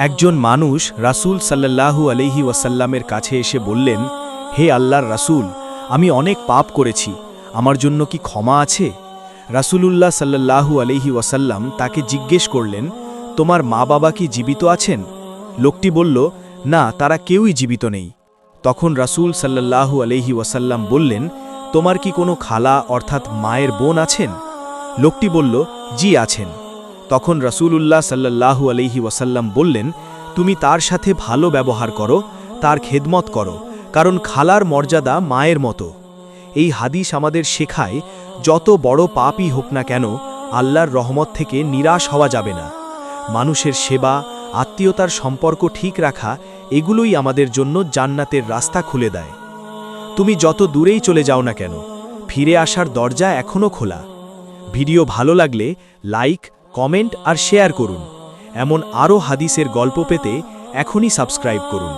একজন মানুষ রাসূল সাল্লাল্লাহু আলাইহি ওয়াসাল্লামের কাছে এসে বললেন, হে আল্লাহর রাসূল, আমি অনেক পাপ করেছি, আমার জন্য কি ক্ষমা আছে? রাসূলুল্লাহ সাল্লাল্লাহু আলাইহি ওয়াসাল্লাম তাকে জিজ্ঞেস করলেন, তোমার মা বাবা কি জীবিত আছেন? লোকটি বলল, না, তারা কেউই জীবিত নেই। তখন রাসূল সাল্লাল্লাহু আলাইহি ওয়াসাল্লাম বললেন, তোমার কি কোনো খালা অর্থাৎ মায়ের বোন আছেন? লোকটি বলল, জি আছেন। তখন রাসূলুল্লাহ সাল্লাল্লাহু আলাইহি ওয়াসাল্লাম বললেন, তুমি তার সাথে ভালো ব্যবহার করো, তার খেদমত করো, কারণ খালার মর্যাদা মায়ের মতো। এই হাদিস আমাদের শেখায়, যত বড় পাপই হোক না কেন, আল্লাহর রহমত থেকে নিরাশ হওয়া যাবে না। মানুষের সেবা, আত্মীয়তার সম্পর্ক ঠিক রাখা, এগুলোই আমাদের জন্য জান্নাতের রাস্তা খুলে দেয়। তুমি যত দূরেই চলে যাও না কেন, ফিরে আসার দরজা এখনও খোলা। ভিডিও ভালো লাগলে লাইক, কমেন্ট আর শেয়ার করুন। এমন আরও হাদিসের গল্প পেতে এখনই সাবস্ক্রাইব করুন।